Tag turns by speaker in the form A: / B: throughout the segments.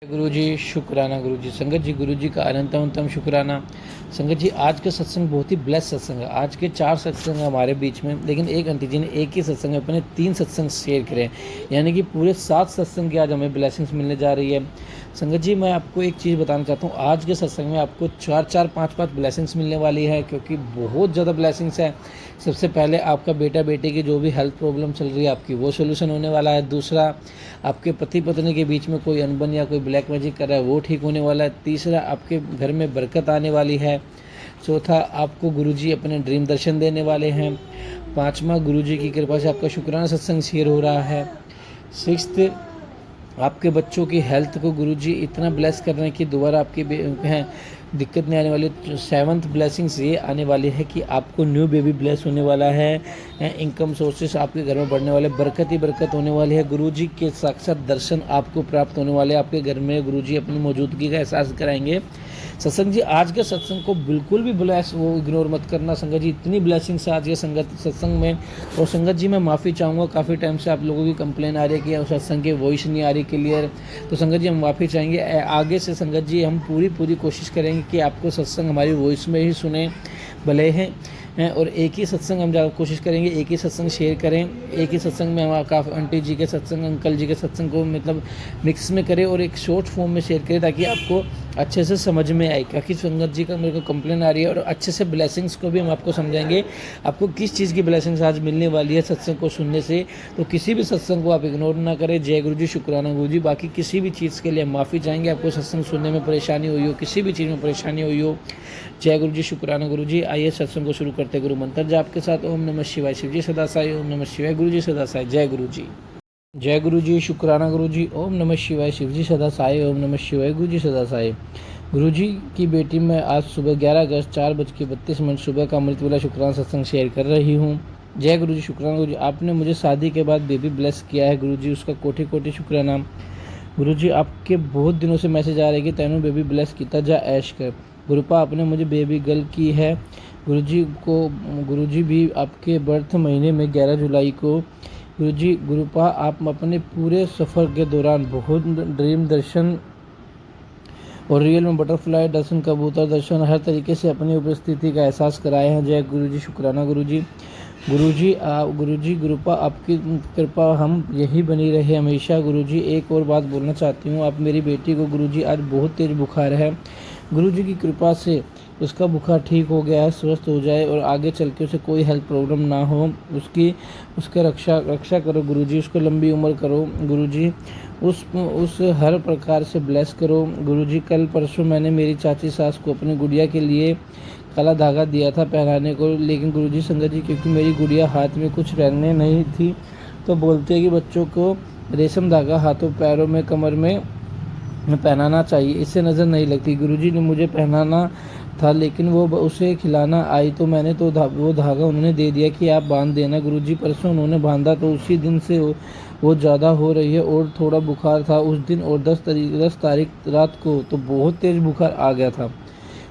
A: गुरु जी शुक्राना गुरु जी। संगत जी, गुरु जी का अनंतम शुक्राना। संगत जी, आज का सत्संग बहुत ही ब्लेस सत्संग है। आज के 4 सत्संग है हमारे बीच में, लेकिन एक आंटी जी ने एक ही सत्संग में अपने 3 सत्संग शेयर करे, यानी कि पूरे 7 सत्संग की आज हमें ब्लेसिंग्स मिलने जा रही है। संगत जी, मैं आपको एक चीज़ बताना चाहता हूँ, आज के सत्संग में आपको 4-4, 5-5 ब्लेसिंग्स मिलने वाली है, क्योंकि बहुत ज़्यादा ब्लेसिंग्स है। सबसे पहले आपका बेटा बेटी की जो भी हेल्थ प्रॉब्लम चल रही है आपकी, वो सोल्यूशन होने वाला है। दूसरा, आपके पति पत्नी के बीच में कोई अनबन या कोई ब्लैक मैजिक कर रहा है, वो ठीक होने वाला है। तीसरा, आपके घर में बरकत आने वाली है। चौथा, आपको गुरुजी अपने ड्रीम दर्शन देने वाले हैं। पाँचवा, गुरुजी की कृपा से आपका शुक्राना सत्संग शेयर हो रहा है। सिक्स्थ, आपके बच्चों की हेल्थ को गुरुजी इतना ब्लेस कर रहे हैं कि दोबारा आपकी हैं दिक्कत नहीं आने वाली। 7th ब्लेसिंग्स ये आने वाली है कि आपको न्यू बेबी ब्लेस होने वाला है। इनकम सोर्सेस आपके घर में बढ़ने वाले, बरकत ही बरकत होने वाली है। गुरुजी के साक्षात दर्शन आपको प्राप्त होने वाले। आपके घर में गुरुजी अपनी मौजूदगी का एहसास कराएंगे। सत्संग जी, आज के सत्संग को बिल्कुल भी ब्लेस वो इग्नोर मत करना। संगत जी, इतनी ब्लेसिंग्स आज के संगत सत्संग में। और संगत जी, मैं माफ़ी चाहूँगा, काफ़ी टाइम से आप लोगों की कंप्लेन आ रही है कि सत्संग की वॉइस नहीं आ रही क्लियर। तो संगत जी, हम माफ़ी चाहेंगे। आगे से संगत जी हम पूरी कोशिश करेंगे कि आपको सत्संग हमारी वॉइस में ही सुने, भले हैं। और एक ही सत्संग हम ज़्यादा कोशिश करेंगे, एक ही सत्संग शेयर करें। एक ही सत्संग में हम काफ़ी आंटी जी के सत्संग, अंकल जी के सत्संग को मतलब मिक्स में करें और एक शॉर्ट फॉर्म में शेयर करें, ताकि आपको अच्छे से समझ में आए। क्योंकि संगत जी का मेरे को कंप्लेन आ रही है, और अच्छे से ब्लेसिंग्स को भी हम आपको समझाएंगे, आपको किस चीज़ की ब्लेसिंग्स आज मिलने वाली है सत्संग को सुनने से। तो किसी भी सत्संग को आप इग्नोर ना करें। जय गुरु जी, शुक्राना गुरु जी। बाकी किसी भी चीज़ के लिए हम माफ़ी चाहेंगे, आपको सत्संग सुनने में परेशानी हुई हो, किसी भी चीज़ में परेशानी हुई हो। जय गुरु जी, शुक्राना गुरु जी। आइए सत्संग को शुरू करते गुरु मंत्र जाप के साथ। ओम नमः शिवाय। शिव जी सदा साई। ओम नमः शिवाय। गुरु जी सदा साई। जय गुरु जी। जय गुरु जी, शुक्राना गुरु जी। ओम नमः शिवाय। शिव जी सदा साई। ओम नमः शिवाय। गुरु जी सदा साई। गुरु जी की बेटी मैं आज सुबह 11 अगस्त 4:32 सुबह का अमृत वेला शुक्राना सत्संग शेयर कर रही हूँ। जय गुरु जी, शुक्राना गुरु जी। आपने मुझे शादी के बाद बेबी ब्लेस किया है गुरु जी, उसका कोटि कोटि शुक्राना। गुरु जी, आपके बहुत दिनों से मैसेज आ रहे कि तैनू बेबी ब्लेस किया जा ऐश कर। गुरुपा, आपने मुझे बेबी गर्ल की है। गुरु जी भी आपके बर्थ महीने में 11 जुलाई को। गुरु जी, गुरुपा, आप अपने पूरे सफ़र के दौरान बहुत ड्रीम दर्शन और रियल में बटरफ्लाई दर्शन, कबूतर दर्शन, हर तरीके से अपनी उपस्थिति का एहसास कराए हैं। जय गुरु जी, शुक्राना गुरु जी। गुरु जी, गुरुपा, आपकी कृपा हम यही बनी रहे हमेशा। गुरु जी, एक और बात बोलना चाहती हूँ। आप मेरी बेटी को गुरु जी आज बहुत तेज बुखार है, गुरु जी की कृपा से उसका बुखार ठीक हो गया है, स्वस्थ हो जाए और आगे चल के उसे कोई हेल्थ प्रॉब्लम ना हो। उसके रक्षा करो गुरु जी, उसको लंबी उम्र करो गुरु जी, उस हर प्रकार से ब्लेस करो गुरु जी। कल परसों मैंने मेरी चाची सास को अपनी गुड़िया के लिए काला धागा दिया था पहनाने को, लेकिन गुरु जी, संगत जी, क्योंकि मेरी गुड़िया हाथ में कुछ पहनने नहीं थी, तो बोलते हैं कि बच्चों को रेशम धागा हाथों, पैरों में, कमर में पहनाना चाहिए, इससे नज़र नहीं लगती। गुरुजी ने मुझे पहनाना था, लेकिन वो उसे खिलाना आई तो मैंने तो वो धागा उन्होंने दे दिया कि आप बांध देना। गुरुजी, परसों उन्होंने बांधा तो उसी दिन से वो ज़्यादा हो रही है और थोड़ा बुखार था उस दिन, और 10 तारीख रात को तो बहुत तेज़ बुखार आ गया था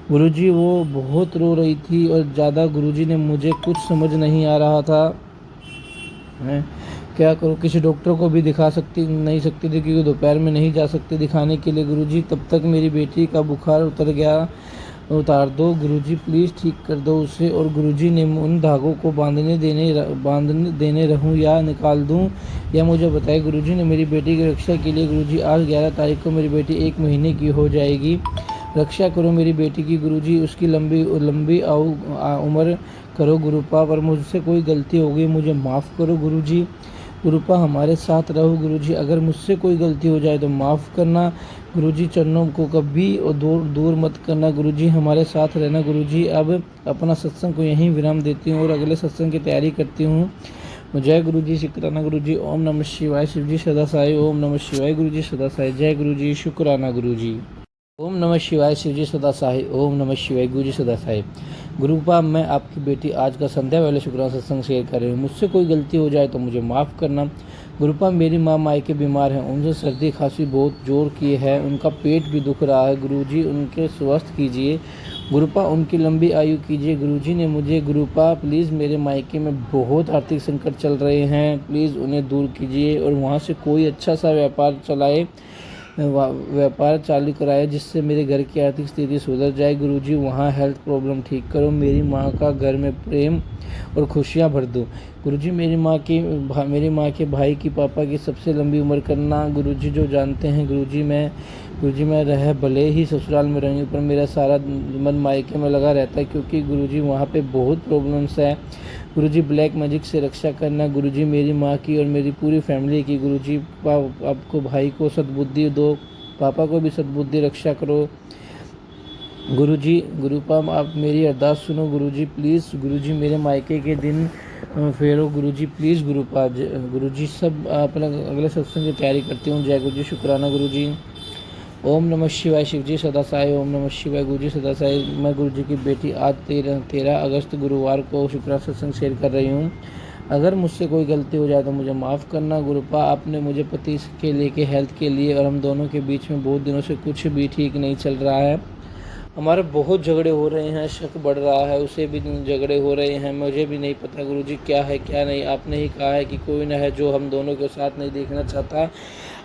A: गुरुजी। वो बहुत रो रही थी और ज़्यादा। गुरुजी ने मुझे कुछ समझ नहीं आ रहा था, मैं क्या करूँ। किसी डॉक्टर को भी नहीं सकती थी, क्योंकि दोपहर में नहीं जा सकते दिखाने के लिए गुरुजी। तब तक मेरी बेटी का बुखार उतार दो गुरुजी, प्लीज़ ठीक कर दो उसे। और गुरुजी ने उन धागों को बांधने देने रहूं या निकाल दूं, या मुझे बताए। गुरुजी ने मेरी बेटी की रक्षा के लिए गुरुजी, आज 11 तारीख को मेरी बेटी 1 महीने की हो जाएगी, रक्षा करो मेरी बेटी की गुरुजी, उसकी लंबी उम्र करो गुरुपा। पर मुझसे कोई गलती हो गई, मुझे माफ़ करो गुरुजी। गुरुपा, हमारे साथ रहो गुरुजी, अगर मुझसे कोई गलती हो जाए तो माफ़ करना गुरुजी, चरणों को कभी और दूर मत करना गुरुजी, हमारे साथ रहना गुरुजी। अब अपना सत्संग को यहीं विराम देती हूँ और अगले सत्संग की तैयारी करती हूँ। जय गुरु जी, शुक्राना गुरु जी। ओम नमः शिवाय। शिव जी सदा साई। ओम नमः शिवाय। गुरु जी सदा साई। जय गुरु जी, शुक्राना गुरु जी। ओम नमः शिवाय। शिव जी सदा साई। ओम नमः शिवाय। गुरु जी सदा साई। गुरुपा, मैं आपकी बेटी आज का संध्या वाले शुक्राना सत्संग शेयर कर रही हूँ। मुझसे कोई गलती हो जाए तो मुझे माफ़ करना गुरुपा। मेरी माँ मायके बीमार हैं, उनसे सर्दी खांसी बहुत जोर की है, उनका पेट भी दुख रहा है गुरुजी, उनके स्वस्थ कीजिए गुरुपा, उनकी लंबी आयु कीजिए गुरुजी ने मुझे। गुरुपा, प्लीज़ मेरे मायके में बहुत आर्थिक संकट चल रहे हैं, प्लीज़ उन्हें दूर कीजिए और वहाँ से कोई अच्छा सा व्यापार चलाए व्यापार चालू कराया जिससे मेरे घर की आर्थिक स्थिति सुधर जाए। गुरुजी वहाँ हेल्थ प्रॉब्लम ठीक करो, मेरी माँ का घर में प्रेम और खुशियाँ भर दो। गुरुजी मेरी माँ के भाई की पापा की सबसे लंबी उम्र करना। गुरुजी जो जानते हैं गुरुजी मैं रह भले ही ससुराल में रहूँ पर मेरा सारा मन मायके में लगा रहता है क्योंकि गुरुजी वहाँ पे बहुत प्रॉब्लम्स है। गुरुजी ब्लैक मैजिक से रक्षा करना। गुरुजी मेरी माँ की और मेरी पूरी फैमिली की। गुरुजी आपको भाई को सद्बुद्धि दो, पापा को भी सद्बुद्धि रक्षा करो। गुरुजी गुरुपा आप मेरी अरदास सुनो गुरुजी प्लीज़। गुरुजी मेरे मायके के दिन फेरो गुरुजी प्लीज़। गुरुजी सब अपना अगले सत्संग की तैयारी करती हूँ। जय गुरुजी, शुक्राना गुरुजी। ओम नमः शिवाय शिवजी सदा साई। ओम नमः शिवाय गुरुजी सदा साई। मैं गुरुजी की बेटी आज 13 अगस्त गुरुवार को शुक्राना सत्संग शेयर कर रही हूँ। अगर मुझसे कोई गलती हो जाए तो मुझे माफ़ करना। गुरुपा आपने मुझे पति के लेके हेल्थ के लिए और हम दोनों के बीच में बहुत दिनों से कुछ भी ठीक नहीं चल रहा है। हमारे बहुत झगड़े हो रहे हैं, शक बढ़ रहा है, उसे भी झगड़े हो रहे हैं। मुझे भी नहीं पता गुरुजी क्या है क्या नहीं। आपने ही कहा है कि कोई ना है जो हम दोनों के साथ नहीं देखना चाहता।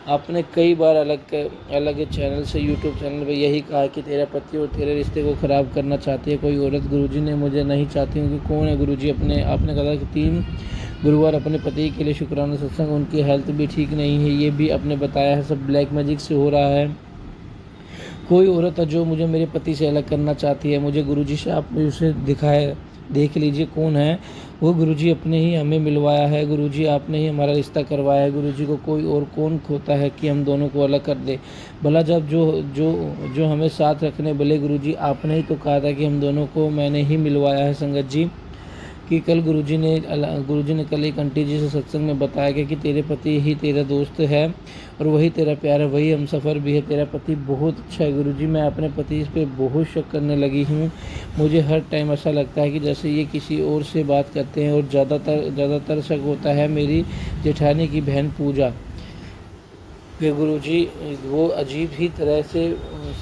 A: आपने कई बार अलग चैनल से यूट्यूब चैनल पे यही कहा कि तेरा पति और तेरे रिश्ते को ख़राब करना चाहती है कोई औरत। गुरुजी ने मुझे नहीं चाहती हूँ कि कौन है गुरुजी। आपने कहा कि 3 गुरुवार अपने पति के लिए शुक्राना सत्संग। उनकी हेल्थ भी ठीक नहीं है, ये भी आपने बताया है। सब ब्लैक मैजिक से हो रहा है। कोई औरत है जो मुझे मेरे पति से अलग करना चाहती है। मुझे गुरुजी से आप उसे देख लीजिए कौन है वो। गुरुजी अपने ही हमें मिलवाया है। गुरुजी आपने ही हमारा रिश्ता करवाया है। गुरुजी को कोई और कौन खोता है कि हम दोनों को अलग कर दे। भला जब जो हमें साथ रखने भले गुरुजी आपने ही तो कहा था कि हम दोनों को मैंने ही मिलवाया है। संगत जी कि कल गुरुजी ने कल एक आंटी जी से सत्संग में बताया गया कि तेरे पति ही तेरा दोस्त है और वही तेरा प्यार है, वही हमसफ़र भी है। तेरा पति बहुत अच्छा है गुरुजी। मैं अपने पति पे बहुत शक करने लगी हूँ। मुझे हर टाइम ऐसा लगता है कि जैसे ये किसी और से बात करते हैं और ज़्यादातर शक होता है मेरी जेठानी की बहन पूजा फिर गुरुजी वो अजीब ही तरह से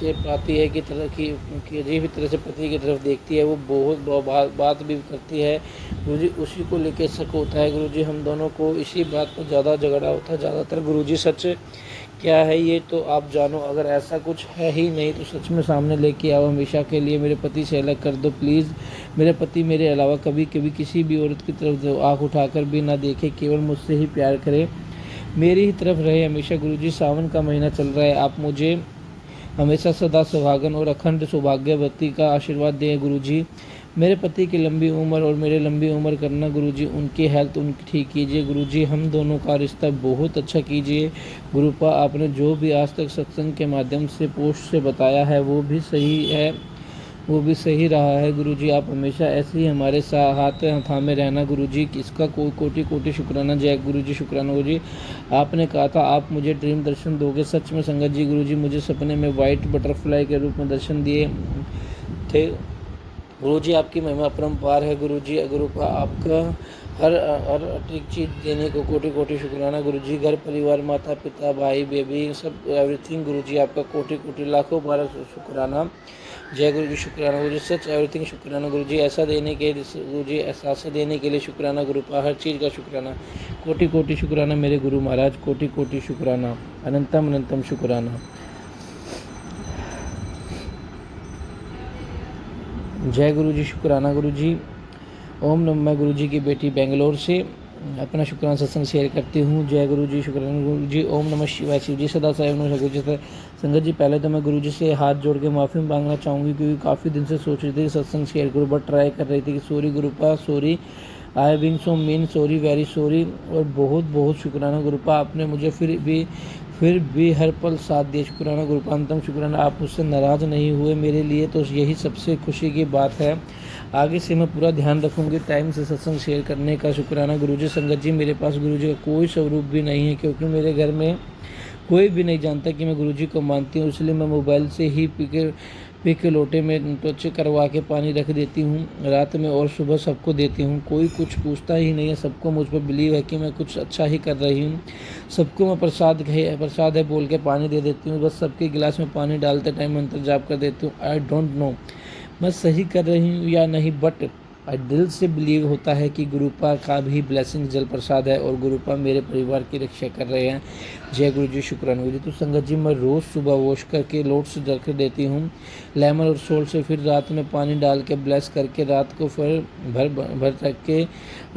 A: पाती है कि अजीब ही तरह से पति की तरफ देखती है। वो बहुत बात भी करती है। गुरुजी उसी को लेके शक होता है। गुरुजी हम दोनों को इसी बात पर ज़्यादा झगड़ा होता है ज़्यादातर। गुरुजी सच क्या है ये तो आप जानो। अगर ऐसा कुछ है ही नहीं तो सच में सामने लेके आओ। हमेशा के लिए मेरे पति से अलग कर दो प्लीज़। मेरे पति मेरे अलावा कभी किसी भी औरत की तरफ आँख उठाकर भी ना देखे, केवल मुझसे ही प्यार करे, मेरी ही तरफ रहे हमेशा। गुरुजी सावन का महीना चल रहा है, आप मुझे हमेशा सदा सुहागन और अखंड सौभाग्यवती का आशीर्वाद दें गुरुजी। मेरे पति की लंबी उम्र और मेरे लंबी उम्र करना गुरुजी। उनकी हेल्थ उनकी ठीक कीजिए गुरुजी। हम दोनों का रिश्ता बहुत अच्छा कीजिए गुरुपा। आपने जो भी आज तक सत्संग के माध्यम से पोस्ट से बताया है वो भी सही रहा है गुरुजी। आप हमेशा ऐसे ही हमारे हाथ थामे रहना गुरुजी। इसका कोटि कोटि शुक्राना। जय गुरुजी, शुक्राना गुरुजी। आपने कहा था आप मुझे ड्रीम दर्शन दोगे, सच में संगत जी। गुरुजी मुझे सपने में वाइट बटरफ्लाई के रूप में दर्शन दिए थे गुरुजी। आपकी महिमा अपरंपार है गुरुजी। गुरुपा आपका हर ठीक चीज़ देने को कोटि कोटि शुक्राना गुरुजी। घर परिवार माता पिता भाई बेबी सब एवरीथिंग गुरुजी आपका कोटि कोटि लाखों बार शुक्राना। जय गुरुजी, शुक्राना गुरुजी। सच एवरीथिंग शुक्राना गुरुजी। ऐसा देने के गुरुजी एहसास देने के लिए शुक्राना गुरुपा। हर चीज़ का शुक्राना। कोटि कोटि शुक्राना मेरे गुरु महाराज। कोटि कोटि शुक्राना। अनंतम शुक्राना। जय गुरुजी, शुक्राना गुरुजी। ओम नमः। मैं गुरुजी की बेटी बेंगलोर से अपना शुक्राना सत्संग शेयर करती हूँ। जय गुरुजी, शुक्राना गुरुजी। ओम नमः शिवाय शिवजी सदा साई। ओम नमः गुरुजी। संगत जी पहले तो मैं गुरुजी से हाथ जोड़ के माफ़ी मांगना चाहूँगी क्योंकि काफ़ी दिन से सोच रही थी कि सत्संग शेयर करूँ बट ट्राई कर रही थी कि sorry गुरुपा, sorry, I being so mean, sorry, very sorry. और बहुत शुक्राना गुरुपा। आपने मुझे फिर भी हर पल साथ दिया। शुक्राना गुरुपा, अंतम शुक्राना। आप मुझसे नाराज़ नहीं हुए, मेरे लिए तो यही सबसे खुशी की बात है। आगे से मैं पूरा ध्यान रखूँगी टाइम से सत्संग शेयर करने का। शुक्राना गुरुजी। संगत जी मेरे पास गुरुजी का कोई स्वरूप भी नहीं है क्योंकि मेरे घर में कोई भी नहीं जानता कि मैं गुरुजी को मानती हूँ, इसलिए मैं मोबाइल से ही पी के लोटे में टच करवा के पानी रख देती हूँ रात में और सुबह सबको देती हूँ। कोई कुछ पूछता ही नहीं है, सबको मुझ पर बिलीव है कि मैं कुछ अच्छा ही कर रही हूँ। सबको मैं प्रसाद है बोल के पानी दे देती हूँ। बस सबके गिलास में पानी डालते टाइम मंत्र जाप कर देती हूँ। आई डोंट नो मैं सही कर रही हूँ या नहीं बट दिल से बिलीव होता है कि गुरुपा का भी ब्लेसिंग जल प्रसाद है और गुरुपा मेरे परिवार की रक्षा कर रहे हैं। जय गुरु जी, शुक्राना गुरु जी। तो संगत जी, मैं रोज़ सुबह वॉश करके लोट्स रख देती हूँ लेमन और सोल्ट से, फिर रात में पानी डाल के ब्लेस करके रात को फिर भर तक के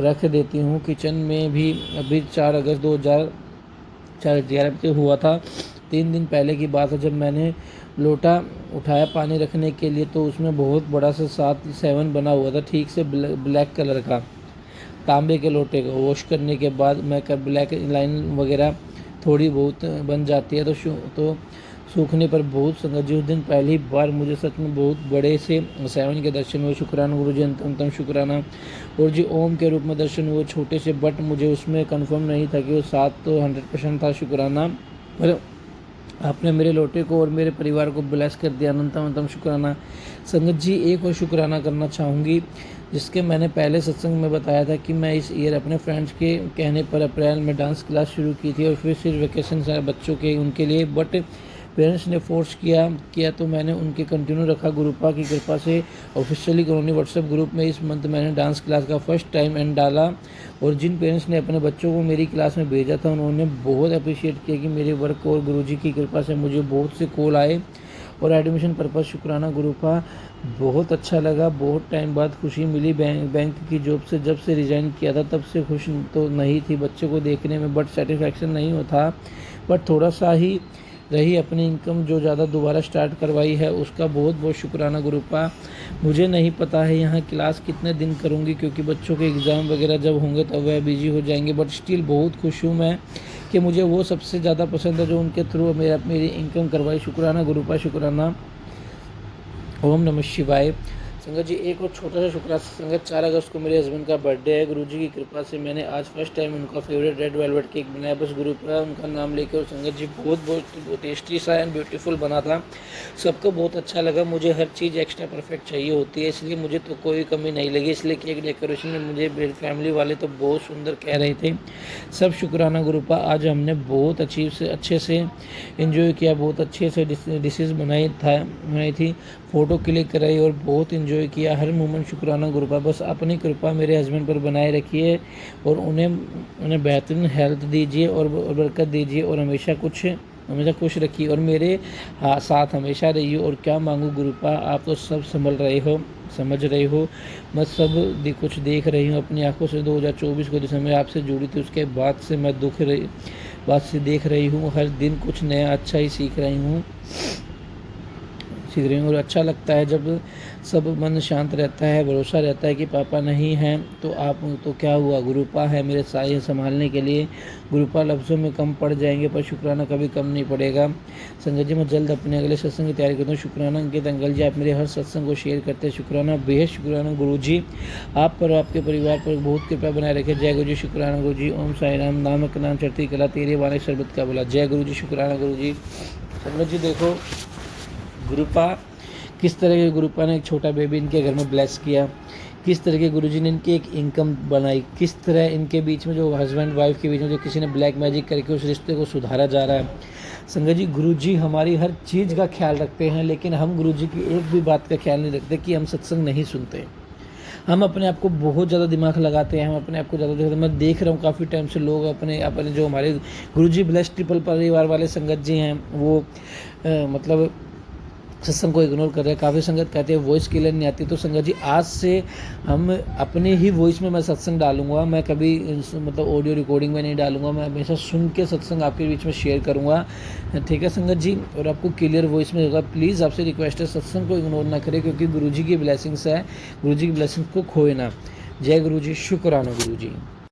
A: रख देती हूँ। किचन में भी अभी 4 अगस्त 2011 को हुआ था, 3 दिन पहले की बात है, जब मैंने लोटा उठाया पानी रखने के लिए तो उसमें बहुत बड़ा सा 7 बना हुआ था, ठीक से ब्लैक कलर का, तांबे के लोटे का। वॉश करने के बाद मैं ब्लैक लाइन वगैरह थोड़ी बहुत बन जाती है तो सूखने पर बहुत संगत जी, उस दिन पहली बार मुझे सच में बहुत बड़े से 7 के दर्शन हुए। शुक्राना गुरु जी, अंतम शुक्राना। और जी ओम के रूप में दर्शन हुए छोटे से, बट मुझे उसमें कंफर्म नहीं था कि वो 7 तो 100% था। शुक्राना, पर आपने मेरे लोटे को और मेरे परिवार को ब्लेस कर दिया, अनंतम शुक्राना। संगत जी, एक और शुक्राना करना चाहूँगी, जिसके मैंने पहले सत्संग में बताया था कि मैं इस ईयर अपने फ्रेंड्स के कहने पर अप्रैल में डांस क्लास शुरू की थी और फिर सिर्फ वेकेशन सारे बच्चों के उनके लिए, बट पेरेंट्स ने फोर्स किया तो मैंने उनके कंटिन्यू रखा। गुरुपा की कृपा से ऑफिशियली कॉलोनी व्हाट्सएप ग्रुप में इस मंथ मैंने डांस क्लास का फर्स्ट टाइम एंड डाला और जिन पेरेंट्स ने अपने बच्चों को मेरी क्लास में भेजा था उन्होंने बहुत अप्रिशिएट किया कि मेरे वर्क और गुरुजी की कृपा से मुझे बहुत से कॉल आए और एडमिशन पर्पज़। शुक्राना गुरुपा, बहुत अच्छा लगा, बहुत टाइम बाद खुशी मिली। बैंक की जॉब से जब से रिज़ाइन किया था तब से खुश तो नहीं थी बच्चों को देखने में, बट सेटिस्फैक्शन नहीं होता, बट थोड़ा सा ही रही अपनी इनकम जो ज़्यादा दोबारा स्टार्ट करवाई है उसका बहुत बहुत शुक्राना गुरुपा। मुझे नहीं पता है यहाँ क्लास कितने दिन करूँगी क्योंकि बच्चों के एग्ज़ाम वगैरह जब होंगे तब वह बिजी हो जाएंगे, बट स्टिल बहुत खुश हूँ मैं कि मुझे वो सबसे ज़्यादा पसंद है जो उनके थ्रू मेरी इनकम करवाई। शुक्राना गुरुपा, शुक्राना। ओम नमः शिवाय। संगत जी, एक और छोटा सा शुक्राना। संगत 4 अगस्त को मेरे हस्बैंड का बर्थडे है। गुरुजी की कृपा से मैंने आज फर्स्ट टाइम उनका फेवरेट रेड वेलवेट केक बनाया, बस गुरुपा उनका नाम लेकर। और संगत जी, बहुत टेस्टी सा एंड ब्यूटीफुल बना था, सबको बहुत अच्छा लगा। मुझे हर चीज़ एक्स्ट्रा परफेक्ट चाहिए होती है, इसलिए मुझे तो कोई कमी नहीं लगी, इसलिए केक डेकोरेशन में मुझे मेरी फैमिली वाले तो बहुत सुंदर कह रहे थे। सब शुक्राना गुरुपा। आज हमने बहुत अच्छे से इन्जॉय किया, बहुत अच्छे से डिशेज़ बनाई थी, फ़ोटो क्लिक कराई और बहुत इन्जॉय किया हर मोमेंट। शुक्राना गुरुपा। बस अपनी कृपा मेरे हस्बैंड पर बनाए रखिए और उन्हें बेहतरीन हेल्थ दीजिए और बरकत दीजिए और हमेशा खुश रखिए और मेरे साथ हमेशा रहिए। और क्या मांगू गुरुपा, आप तो सब समझ रहे हो, मैं सब कुछ देख रही हूँ अपनी आंखों से। 2024 को जिस समय आपसे जुड़ी थी उसके बाद से मैं देख रही हूँ, हर दिन कुछ नया अच्छा ही सीख रही हूँ और अच्छा लगता है जब सब मन शांत रहता है, भरोसा रहता है कि पापा नहीं हैं तो आप तो क्या हुआ, गुरुपा है मेरे साए संभालने के लिए। गुरुपा लफ्ज़ों में कम पड़ जाएंगे पर शुक्राना कभी कम नहीं पड़ेगा। संजय जी, मैं जल्द अपने अगले सत्संग की तैयारी करता हूँ। शुक्राना अंकित अंकल जी, आप मेरे हर सत्संग को शेयर करते हैं। शुक्राना, बेहद शुक्राना गुरु जी, आप पर आपके परिवार पर बहुत कृपा बनाए रखे। जय गुरु जी, शुक्राना गुरु जी। ओम साई राम। नामक नाम चढ़ती कला, तेरे वाले शरबत का बोला। जय गुरु जी, शुक्राना गुरु जी। संजय जी, देखो गुरुपा किस तरह के गुरुपा ने एक छोटा बेबी इनके घर में ब्लेस किया, किस तरह के गुरुजी ने इनकी एक इनकम बनाई, किस तरह इनके बीच में जो हस्बैंड वाइफ के बीच में जो किसी ने ब्लैक मैजिक करके उस रिश्ते को सुधारा जा रहा है। संगत जी, गुरुजी हमारी हर चीज़ का ख्याल रखते हैं, लेकिन हम गुरुजी की एक भी बात का ख्याल नहीं रखते कि हम सत्संग नहीं सुनते। हम अपने आप को बहुत ज़्यादा दिमाग लगाते हैं, हम अपने आप को ज़्यादा देखते हैं। मैं देख रहा हूँ काफ़ी टाइम से लोग अपने जो हमारे गुरुजी ब्लेस ट्रिपल परिवार वाले संगत जी हैं वो मतलब सत्संग को इग्नोर कर रहे हैं। काफ़ी संगत कहते हैं वॉइस क्लियर नहीं आती, तो संगत जी आज से हम अपने ही वॉइस में मैं सत्संग डालूंगा, मैं कभी मतलब ऑडियो रिकॉर्डिंग में नहीं डालूंगा, मैं हमेशा सुन के सत्संग आपके बीच में शेयर करूंगा, ठीक है संगत जी, और आपको क्लियर वॉइस में होगा। प्लीज़ आपसे रिक्वेस्ट है सत्संग को इग्नोर ना करें क्योंकि गुरुजी की ब्लेसिंग्स है, गुरुजी की ब्लेसिंग्स को खोए ना। जय गुरु जी, शुक्राना गुरु जी।